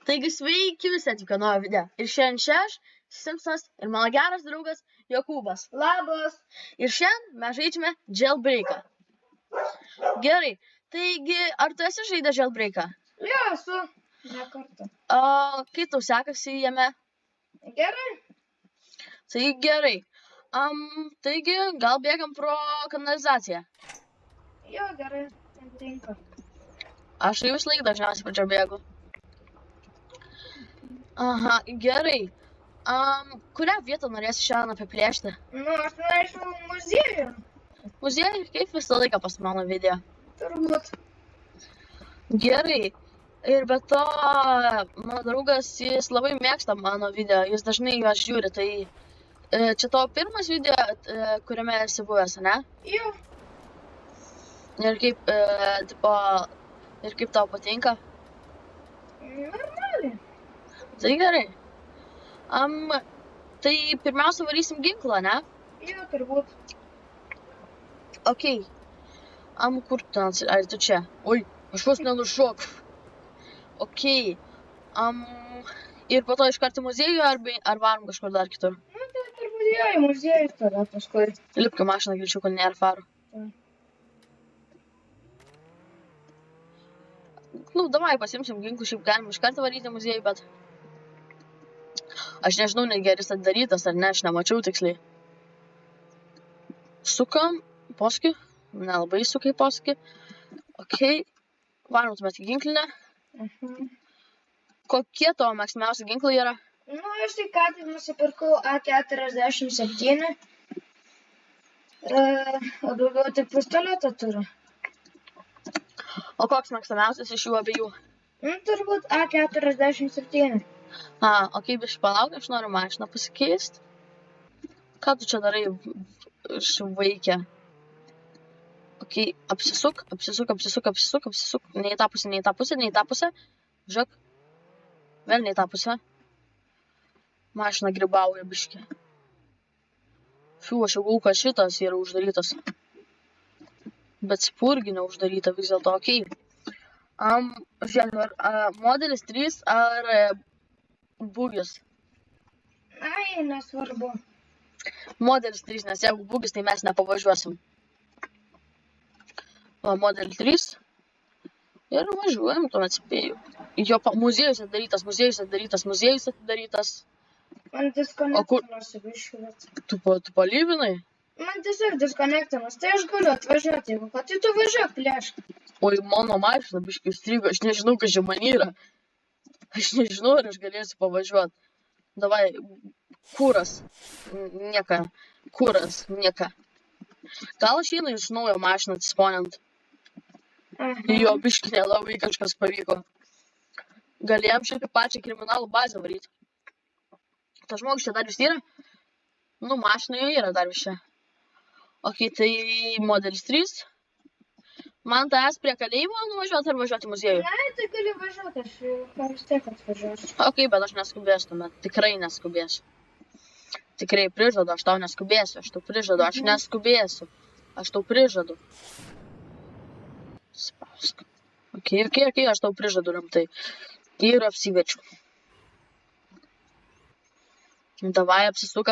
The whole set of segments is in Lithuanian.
Taigi sveiki visi atvykę naujo video. Ir šiandien čia aš, Simpsonas ir mano geras draugas Jokūbas. Labas. Ir šiandien mes žaidžiame Jailbreaką. Gerai, taigi ar tu esi žaidęs Jailbreaką? Jo, esu. Ne kartą. Kaip tau sekasi jame? Gerai. Tai gerai. Taigi gal bėgam pro kanalizaciją? Jo, gerai. Man tinka. Aš tai vis laik dažniausiai pro čia bėgu. Aha, gerai. Kurią vietą norėsi šiandien apiplėšti? Nu, aš norėčiau muziejų. Muziejų, kaip visą laiką pas mano video. Turbūt. Gerai. Ir be to, mano draugas, jis labai mėgsta mano video, jis dažnai juos žiūri, tai čia tavo pirmas video, kuriame esi buvęs, ne? Jo. Ir kaip tau patinka? Normaliai. Tai gerai. Tai pirmiausia varysim ginklą, ne? Jo, turbūt. Okei. Kur tu, ar tu čia? Oi, aš vos nenušok. Okei. Ir po to iškart į muziejų, ar varom kažkur dar kitur? Nu, tai turbūt jo, į muziejų tada paskui. Lipk į mašiną greičiau, kad nėra farų. Nu, davai pasimsim ginklų, šiaip galim iš karto varyti į muziejų, bet aš nežinau, netgi ar jis atidarytas ar ne, aš nemačiau tiksliai. Sukam, posūkį, nelabai sukai posūkį. Okei, varom tuomet į ginklinę. Kokie tavo mėgstamiausi ginklai yra? Nu, aš tai ką tik nusipirkau A47. O daugiau tik pistoletą turiu. O koks mėgstamiausias iš jų abiejų? Nu, turbūt A47. Okei, biškį palauk, aš noriu mašiną pasikeisti. Ką tu čia darai, vaikė? Okei, apsisuk. Ne į tą pusę. Žiūrėk. Vėl ne į tą pusę. Mašina grybauja biškį. Fiu, aš jau galvoju, kad šitas yra uždarytas. Bet spurgi neuždaryta vis dėlto, okei. Žiūrėk, modelis 3 ar bugis? Ai, nesvarbu. Modelis 3, nes jeigu bugis, tai mes nepavažiuosim. Modelis 3. Ir važiuojam, tuomet spėju. Jo, muziejus atidarytas. Man diskonektinas biškis. Tu palybinai? Man tiesiog diskonektinas, tai aš galiu atvažiuoti, jeigu ką, tai tu važiuok plėšk. Oi, mano mašina biškį strigo, aš nežinau, kas čia man yra. Aš nežinau, ar aš galėsiu pavažiuoti. Davai, kuras. Nieka. Gal aš einu iš naujo mašiną atsisponint? Jo, biškį nelabai kažkas pavyko. Galėjom šiaip į pačią kriminalų bazę varyti. Tas žmogus čia dar vis yra? Nu, mašinoje yra dar vis čia. Okei, tai modelis 3. Man tavęs prie kalėjimo nuvažiuoti ar važiuoti į muziejų? Ne, tai gali važiuoti, aš vis tiek atvažiuosiu. Okei, bet aš neskubėsiu tuomet. Tikrai neskubėsiu. Tikrai prižadu, aš tau neskubėsiu. Aš tau prižadu. Spausk. Okei, aš tau prižadu rimtai. Ir apsiverčiu. Davai, apsisuk.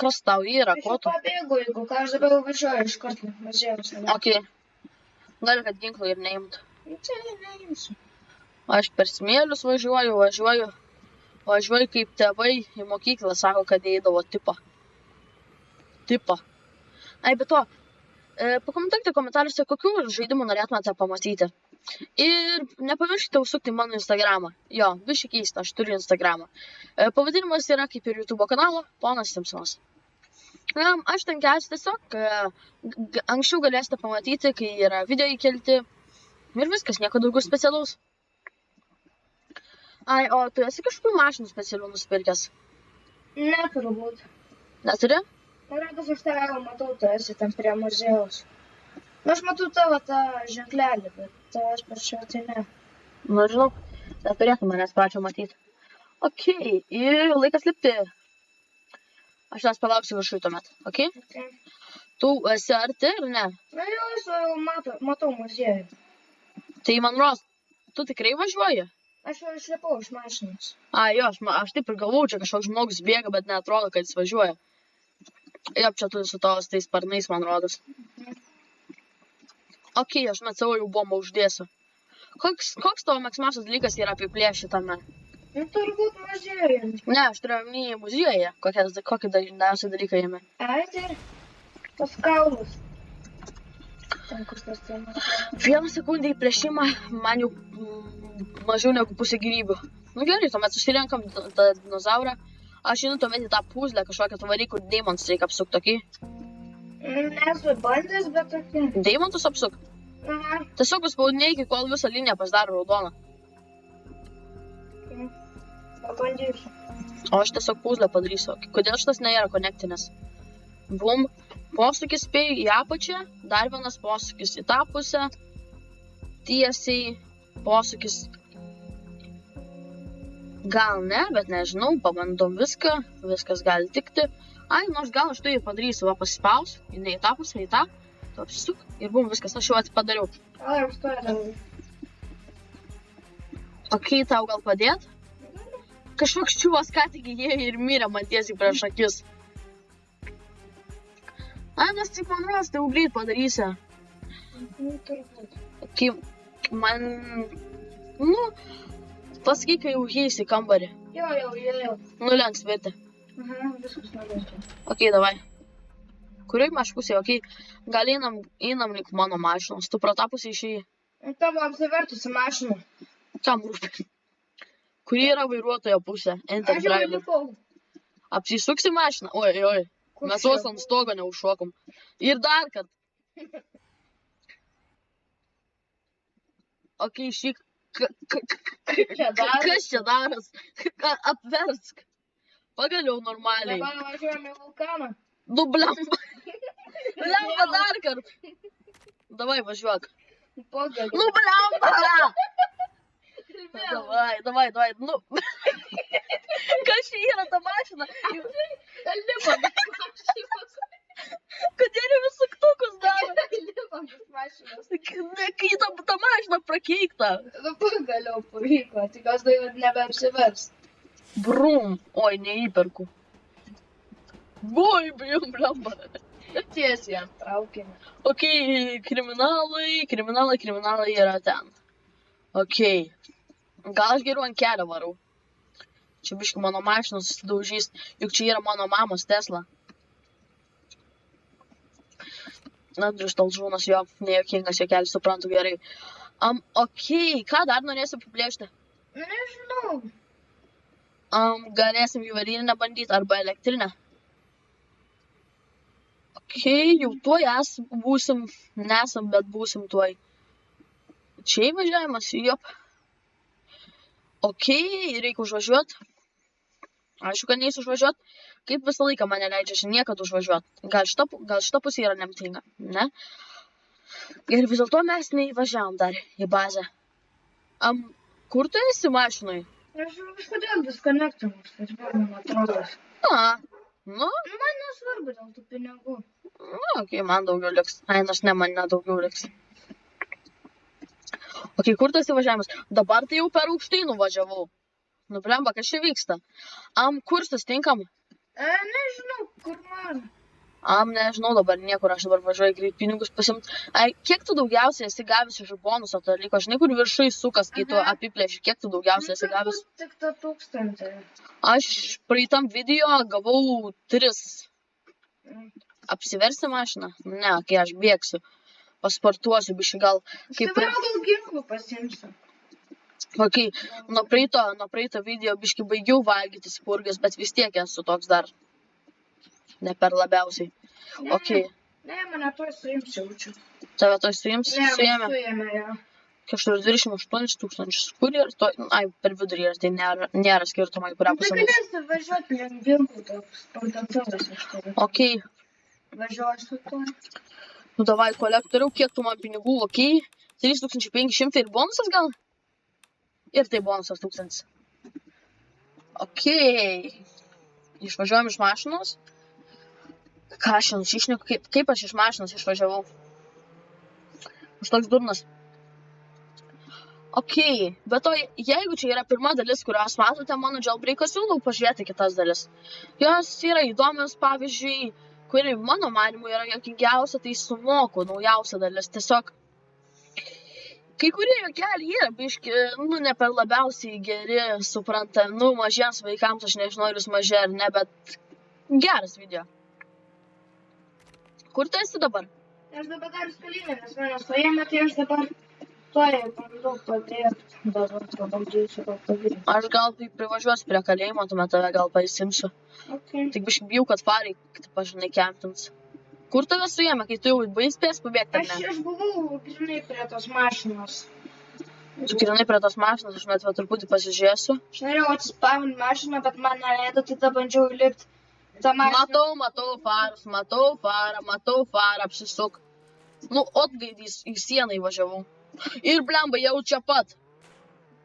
Kas tau yra, ko tu? Aš pabėgu, jeigu ką, aš dabar važiuoju iš karto muziejus. Okei. Gali, kad ginklą ir neimtų. Čia neimsiu. Aš per smėlius važiuoju. Važiuoju kaip tėvai į mokyklą, sako, kad eidavo tipą. Ai, be to, pakomentuokite komentaruose, kokių žaidimų norėtumėte pamatyti. Ir nepamirškite užsukti mano Instagramą. Jo, biškį keista, aš turiu Instagramą. Pavadinimas yra kaip ir YouTube kanalo, ponas Simpsonas. Aš ten kelsiu tiesiog, anksčiau galėsite pamatyti, kai yra video įkelti. Ir viskas, nieko daugiau specialaus. Ai, o tu esi kažkokių mašinų specialių nusipirkęs? Ne, turbūt. Neturi? Radas, aš tave jau matau, tu esi ten prie muziejaus. Aš matau tavo tą ženklelį, bet tavęs pačiu tai ne. Nu, žinau, neturėtų manęs pačio matyti. Okei, ir laikas lipti. Aš tas palauksiu viršui tuomet, okei? Tu esi arti, ar ne? Na jau, matau muziejų. Tai man rodos, tu tikrai važiuoji? Aš jau išlipau iš mašinos. Jo, aš taip ir galvoju, čia kažkoks žmogus bėga, bet neatrodo, kad jis važiuoja. Jop, čia tu su tais sparnais, man rodos. Ok, aš met savo jau bombą uždėsiu. Koks tavo mėgstamiausias dalykas yra apiplėšti tame? Nu, turbūt muziejus. Ne, aš turiu omeny muziejuje. Kokį dažniausiai dalyką jame? Ai, tai tos kaulus. Ten, kur tas temas. Vieną sekundę įplėšimą man jau mažiau negu pusė gyvybių. Nu gerai, tuomet susirenkam tą dinozaurą. Aš žinau tuomet į tą puzlę kažkokią tvarį, kur deimantus reikia apsukti, tokį. Nesu bandęs, bet tokį. Deimantus apsukti. Aha. Tiesiog paspaudinėki, kol visą liniją pasidaro raudoną. Pabandysiu. O aš tiesiog puzlę padarysiu. Kodėl šitas nėra konektinis? Bum. Posūkis spėju į apačią. Dar vienas posūkis į tą pusę. Tiesiai. Posūkis. Gal ne, bet nežinau. Pabandom viską. Viskas gali tikti. Ai, nors gal aš tai ir padarysiu. Va, pasispaus. Ne į tą pusę, į tą. Tu apsisuk. Ir bum, viskas. Aš jau padariau. Ai, aš to darau. Ok, tau gal padėt? Kažkoks čiuvas ką tik įėjo ir mirė man tiesiai prieš akis. Ai, nes tik man rodos, tai jau greit padarysi. Nu, turbūt. Ok, man... Nu, pasakyk, kai jau įeisi į kambarį. Jau. Nulenks vietį. Aha, viskas nulenkia. Ok, davai. Kurioj aš pusėje? Ok, gal einam link mano mašinos. Tu pro tą pusę išėjai. Tavo apsivertusi mašina. Kam rūpi? Kuri yra vairuotojo pusė? Enter Aš jau driver. lipau. Apsisuksi mašiną? Oi. Mes vos ant stogo neužšokom. Ir dar kad. Ok, šį... Kas čia daras? Apversk. Pagaliau normaliai. Dabar važiuojame į vulkaną. Nu, blemba. Blemba dar kart. Davai, važiuok. Pagaliau. Nu, blemba. Davai. Nu. Kas čia yra ta mašina? Lipam iš mašinos. Kodėl vis suktukus daro? Lipam iš mašinos. Kai ta mašina prakeikta. Nu, pagaliau pavyko. Tikiuosi, tai nebeapsivers. Brum. Oi, neįperku. Oi, blemba. Tiesiai ant traukinio. Ok, kriminalai yra ten. Ok. Gal aš geriau ant kelio varau. Čia biški mano mašinos susidaužys, juk čia yra mano mamos Tesla. Na, Dristalžūnas jo, nejokingas jokelis, suprantu gerai. Ok, ką dar norėsiu apiplėšti? Nežinau. Galėsim juvelinę bandyti arba elektrinę. Ok, jau tuoj būsim, nesam, bet būsim tuoj. Čia įvažiavimas, jop. Ok, reikia užvažiuot. Aišku, kad neįsiu užvažiuot. Kaip visą laiką mane leidžia čia niekad užvažiuot. Gal šita pusė yra lemtinga, ne? Ir vis dėlto mes neįvažiavom dar į bazę. Kur tu esi mašinoj? Aš kažkodėl disconnectamas, tas man atrodo. Nu? Man nesvarbu dėl tų pinigų. Ok, man daugiau liks. Ai, man nedaugiau liks. Ok, kur tas įvažiavimas? Dabar tai jau per aukštai nuvažiavau. Nu, blemba, kas čia vyksta? Kur sustinkam? Nežinau, kur man. Nežinau dabar niekur, aš dabar važiuoju greit pinigus pasimt. Kiek tu daugiausiai esi gavęs iš bonuso dalyko? Žinai, kur viršui sukas, kai tu apiplėši, kiek tu daugiausiai esi gavęs? Tik tą 1000. Aš praeitam video gavau 3. Apsiversi mašiną? Ne, kai aš bėgsiu. Pasportuosiu, biškai gal. Dabar gal ginklų pasimsiu. Ok, nuo praeito video biškai baigiau valgyti spurgas, bet vis tiek esu toks dar. Ne per labiausiai. Ok. Ne, mane tuoj suims jaučiu. Tave tuoj suims? Ne, Suėmė. suėmė, jo. Kažkur 28 000. Kur yra? Ai, per vidurį yra, tai nėra skirtumai, kurią pusę. Tai galėsi važiuoti link ginklų, toks parduotuvės iš tavęs. Ok. Važiuosiu tuo. Nu, davai, kolektoriau, kiek tu man pinigų, ok? 3500 ir bonusas gal? Ir tai bonusas 1000. Ok. Išvažiuojam iš mašinos. Ką aš jums išneku? Kaip aš iš mašinos išvažiavau? Aš toks durnas. Okei, bet to jeigu čia yra pirma dalis, kurios matote mano jailbreako, siūlau pažiūrėti kitas dalis. Jos yra įdomios, pavyzdžiui, kuri mano manimu yra juokingiausia, tai Sumoku naujausia dalis. Tiesiog kai kurie juokeliai yra biški, ne per labiausiai geri, suprantami, mažiems vaikams, aš nežinau, ar jūs maži ar ne, bet geras video. Kur tu esi dabar? Aš dabar dar skalinė, nes manęs paėmė, tai aš dabar tuoj bandau padėti. Dabar pabandysiu gal padaryti. Aš gal privažiuosiu prie kalėjimo, tuomet tave gal pasimsiu. Okay. Tik biški bijau, kad farai, pažinai, kemptins. Kur tave suėmė, kai tu jau spės pabėgti, ar ne? Aš buvau grinai prie tos mašinos. Tu grinai prie tos mašinos, aš net truputį pasižiūrėsiu. Aš norėjau atsispavinti mašiną, bet man neleido, tai tada bandžiau įlipti. Matau farą, apsisuk. Atgaidys į sieną įvažiavau. Ir blemba, jau čia pat.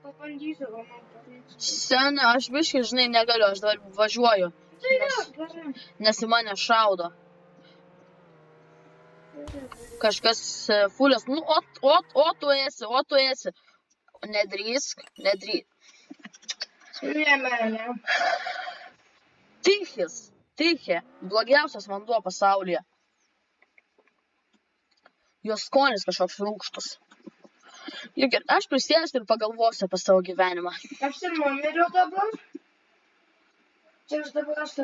Pabandysiu, gal man pavyks. Sene, aš biškai, žinai, negaliu, aš dabar važiuoju. Tai gerai. Nes į mane šaudo. Kažkas fulės, tu esi. Nedrįsk. Suėmė, ne? Tichė, blogiausias vanduo pasaulyje. Jos skonis kažkoks rūgštus. Juk ir aš prisėsiu ir pagalvosiu apie savo gyvenimą. Aš ir numiriau dabar. Čia aš dabar aš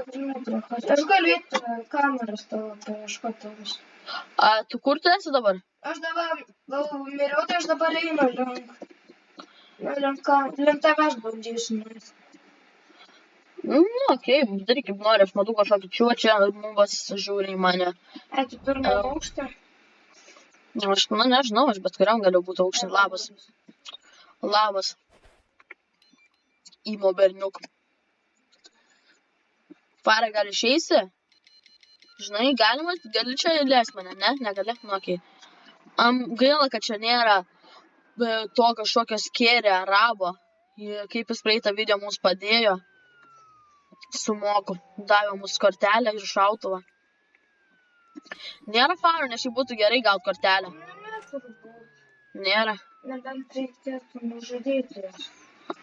galiu eiti kameras tavo paieškotis. Tu kur tu esi dabar? Aš dabar miriau, tai aš dabar einu link tavęs bandysiu nueiti. Okei, daryk kaip nori, aš matau kažkokį čiuočią, nubas žiūri į mane. Tu pirmą aukštą? Aš, nežinau, aš bet kuriam galiu būti aukštį. Labas. Įmo berniuk. Fara, gal išeisi? Žinai, gali čia lės mane, ne? Negali? Okei. Gaila, kad čia nėra to kažkokio skėrė arabo. Kaip jis praeitą video mums padėjo. Sumoku. Davė mums kortelę ir šautuvą. Nėra farų, nes jį būtų gerai gauti kortelę. Nėra. Nebent reikėtų nužudyti.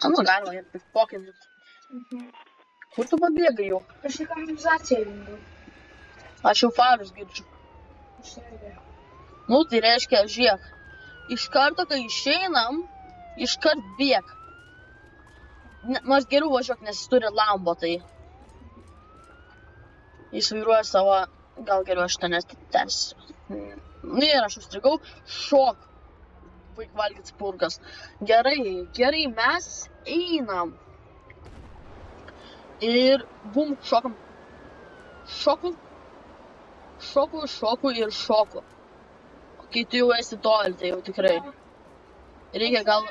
Galima ir pikpokinti. Kur tu pabėgai jau? Aš į kanalizaciją lindau. Aš jau farus girdžiu. Tai reiškia, žiūrėk. Iš karto, kai išeinam, iškart bėg. Nors geriau važiuok, nes jis turi Lambo, tai jis vairuoja savo, gal geriau aš ten tęsiu. Ir aš užstrigau, šok. Vaik valgyt spurgas. Gerai, mes einam. Ir bum, šokam. Šoku ir šoku. Kai tu jau esi toli, tai jau tikrai. Reikia gal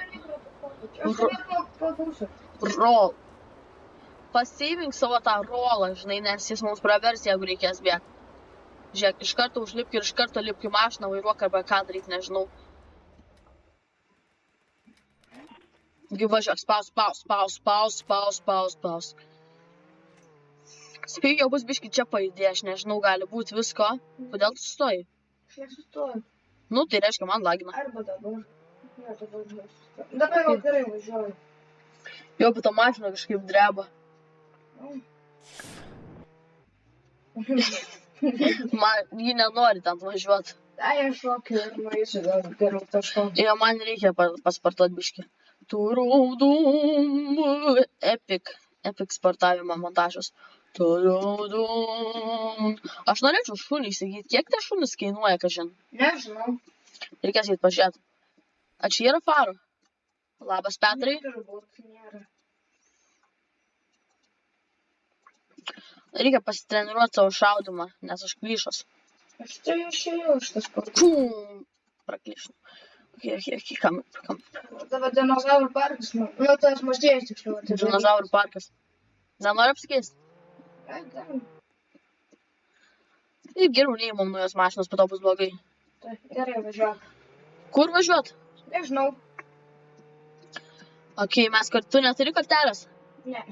roll. Pasaving savo tą rollą, žinai, nes jis mums pravers, jeigu reikės bėgti. Žiūrėk, iš karto užlipk ir iš karto lipk į mašiną, vairuok arba ką daryti, nežinau. Važiuok, spaus. Spėjau, jau bus biški čia pajudė, aš nežinau, gali būti visko. Kodėl tu sustoji? Aš nesustoju. Tai reiškia, man lagina. Arba dabar. Dabar jau gerai važiuoju. Jo, bet ta mašina kažkaip dreba. Ji nenori ten važiuoti. Tai aš šokiu ir nueisiu geriau taško. Jo, man reikia paspartuoti biški. Turudum. Epic sportavimo montažas. Turudum. Aš norėčiau šunį įsigyti. Kiek tie šunys kainuoja, kažin? Nežinau. Reikės įt pažiūrėti. A čia yra farų? Labas, Petrai. Turbūt nėra. Reikia pasitreniruoti savo šaudimą, nes aš klyšos. Aš tai išėjau iš tas sportas. Pum! Praklyšau. Kam? Dabar dinozaurų parkas. Tas muziejus tiksliau. Dinozaurų parkas. Nenori apsikeisti? Galim. Taip, geriau neįmam nuo jos mašinos, po to bus blogai. Tai gerai važiuok. Kur važiuot? Nežinau. Okei, mes kartu neturi kortelės. Ne.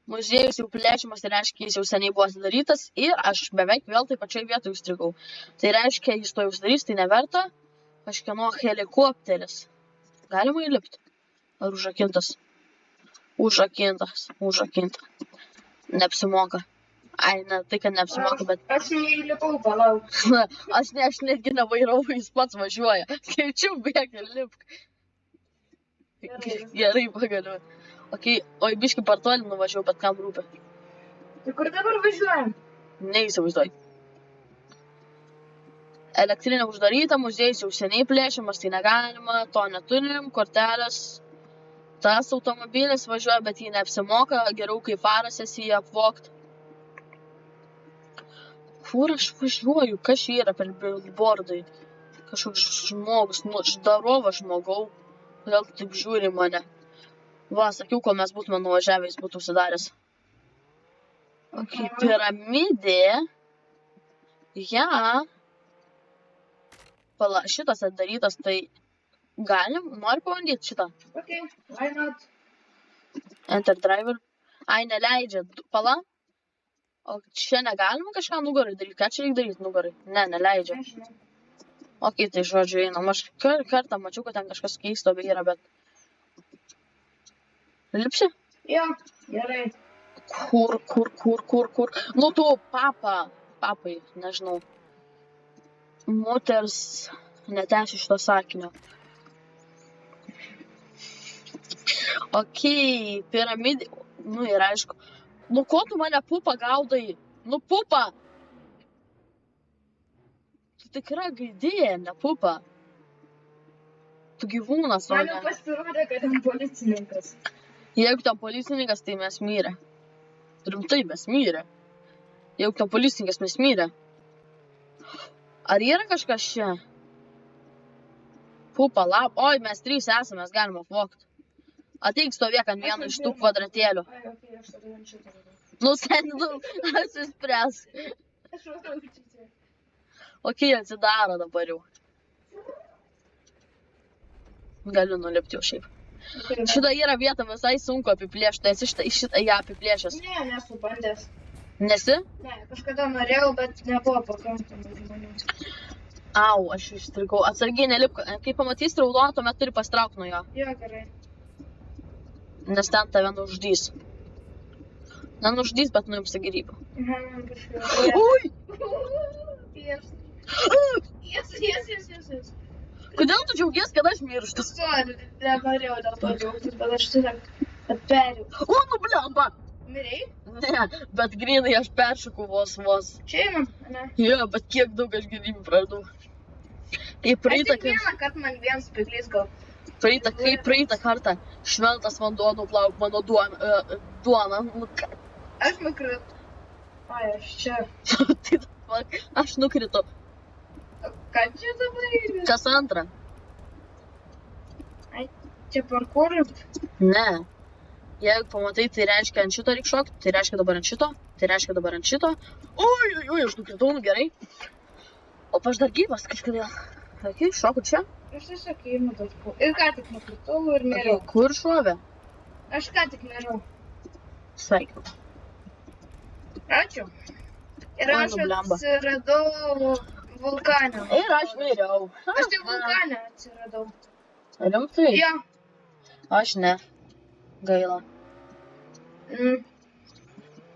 Muziejus jau plečiamas, tai reiškia, jis jau seniai buvo atidarytas ir aš beveik vėl taip pačioj vietoj užstrigau. Tai reiškia, jis to jau uždarys, tai neverta. kažkieno helikopteris. Galima įlipti? Ar užrakintas? Užrakintas. Neapsimoka. Ai, ne, tai, kad neapsimoka, bet... Aš neįlipau, palauk. Aš netgi nevairavau, jis pats važiuoja. Skaičiau, bėk ir lipk. Gerai, pagaliau. Okay, oi, biškį per toli nuvažiavau, bet kam rūpi. Tai kur dabar važiuojam? Neįsivaizduoju. Elektrinė uždaryta, muziejus jau seniai plėšiamas, tai negalima, to neturim, kortelės. Tas automobilis važiuoja, bet jį neapsimoka, geriau kaip faras esi jį apvogt. Kur aš važiuoju? Kas čia yra per billboardai? Kažkoks žmogus, darovas žmogau. Kodėl tu taip žiūri mane? Va, sakiau, kol mes būtume nuvažiavę, jis būtų užsidaręs. Ok, piramidė. Ja. Pala, šitas atidarytas, tai galim? Nori pabandyti šitą? Ok, why not? Enter driver. Ai, neleidžia. Pala. O čia negalima kažką nugarai daryti? Ką čia reikia daryti nugarai? Ne, neleidžia. Nežinau. Ok, tai žodžiu einam. Aš kartą mačiau, kad ten kažkas keisto yra, bet... Lipsi? Jo, gerai. Kur? Nu tu, papai, nežinau. Moters netęsiu šito sakinio. Ok, piramidė. Nu ir aišku. Nu ko tu mane pupa gaudai? Nu pupa! Tu tikra gaidėja, ne pupa. Tu gyvūnas, o Man ne. jau pasirodė, kad ten policininkas. Jeigu ten policininkas, tai mes mirę. Rimtai, mes mirę. Jeigu ten policininkas, mes mirę. Ar yra kažkas čia? Pupa, oi, mes 3 esame, mes galime apvogti. Ateik stovėk ant vieno iš tų kvadratėlių. Ai, ok, aš tada ant šitą. Nu, sen, apsispręs. Aš manau, čia. Ok, atsidaro dabar jau. Galiu nulipti jau šiaip. Šitą yra vieta visai sunku apiplėšti, tai esi šitą ją apiplėšęs. Ne, nesu bandęs. Nesi? Ne, kažkada norėjau, bet nebuvo pakankamai žmonių. Au, aš išstrikau. Atsargiai nelipk. Kai pamatysi raudoną, tuomet turi pastraukti nuo jo. Jo, gerai. Nes ten tave nuždys. Nenuždys, bet nuims gyvybę. Man kažkaip. Ui! Yes. Kodėl tu džiaugies, kad aš mirštu? Sorry, nenorėjau dėl to džiaugtis, bet aš tiesiog atperiau. O, nu blemba! Mirei? Ne, bet grinai aš peršokau vos. Čia einam, ne? Jo, bet kiek daug aš gyvybių praradau. Kaip praeitą kartą man vienas spiklys gal. Praeitą kartą šventas vanduo nuplauk mano duoną. Aš nukritu. Ai, aš čia. Aš nukritu. Ką čia dabar yra? Kas antrą? Ai, čia parkour? Ne. Jeigu pamatai, tai reiškia ant šito reikia šokti, tai reiškia dabar ant šito, tai reiškia dabar ant šito. Oi, aš nukritau, nu gerai. O aš dar gyvas kažkodėl. Ok, šoku čia. Aš tiesiog įimu tas po. Ir ką tik nukritau ir miriau. Okay, kur šovė? Aš ką tik miriau. Sveikinu. Ačiū. Ir aš atsiradau vulkane. Ir aš miriau. Aš tik vulkane atsiradau. Rimtai? Jo. Aš ne. Gaila.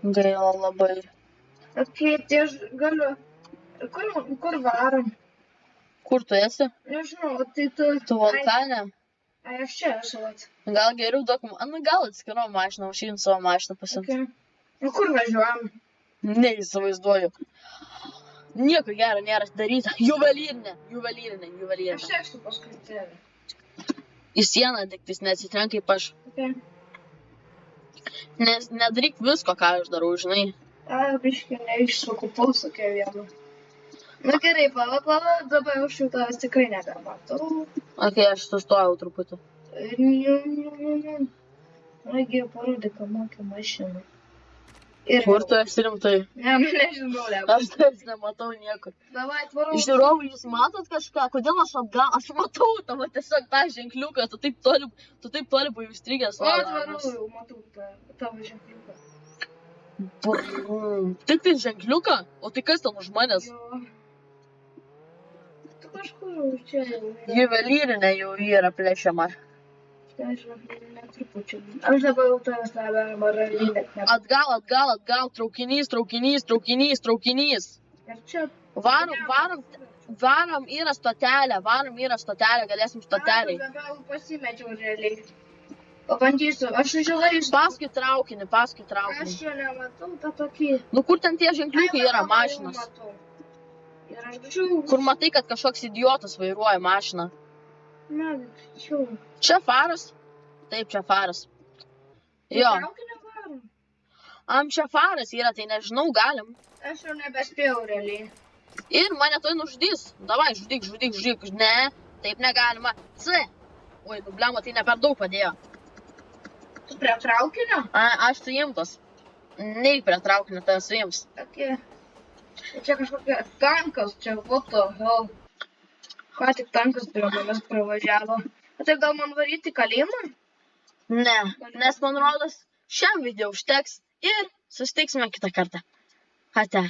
Gaila labai. Ok, tai aš galiu. Kur varom? Kur tu esi? Nežinau, tai tu... Tu vulkane? Ai, aš čia esu. Gal geriau daug... Nu, gal atskiro mašiną, užšyrim savo mašiną pasimti. Okay. Nu, kur važiuojam? Neįsivaizduoju. Nieko gero nėra daryta. Juvelyrinė. Aš esu paskui tėvę. Į sieną diktis neatsitrenk kaip aš. Okay. Nes nedaryk visko, ką aš darau, žinai. Ai, biškai neišsuku posūkio vieną. Nu gerai, pala, dabar aš jau tavęs tikrai nebematau. Ok, aš sustojau truputį. Nagi, parodyk, ką mokė mašiną. Kur tu esi rimtai? Ne, nežinau, Aš tavęs nematau niekur. Davai, tvarau. Iš žiūrovų jūs matot kažką? Kodėl aš atgal? Aš matau tavo tiesiog tą ženkliuką, tu taip toli buvai įstrigęs. O, tvarau, jau matau tavo ženkliuką. Tik tai ženkliuką? O tai kas ten už manęs? Jo. Tu kažkur čia jau. Juvelyrinė jau yra plėšiama. Štai žinokėlė netrupučiu. Aš dabar jau tavęs nebemaralynę. Atgal, atgal, atgal, traukinys, traukinys, traukinys, traukinys. Ir čia... Varom yra stotelė, galėsim stoteliai. Dabar jau pasimečiau realiai. Pabandysiu, aš žiūrėsiu. Paskui traukinį. Aš čia nematau tą tokį... Nu kur ten tie ženkliukai yra mašinos? Ir aš žiūrėjau. Kur matai, kad kažkoks idiotas vairuoja mašiną. Na, čia. Čia faras? Taip, čia faras. Jo. Traukinio varom. Čia faras yra, tai nežinau, galim. Aš jau nebespėjau realiai. Ir mane tai nužudys. Davai, žudyk. Ne, taip negalima. Oi, blema, tai ne per daug padėjo. Tu prie traukinio? Aš suimtas. Neik prie traukinio, tai suims. Tokie. Čia kažkokia tankas, čia what the hell. Ką tik tankas prie manęs pravažiavo. Tai gal man varyti kalėjimą? Ne, nes man rodos, šiam video užteks ir susitiksime kitą kartą. Ate.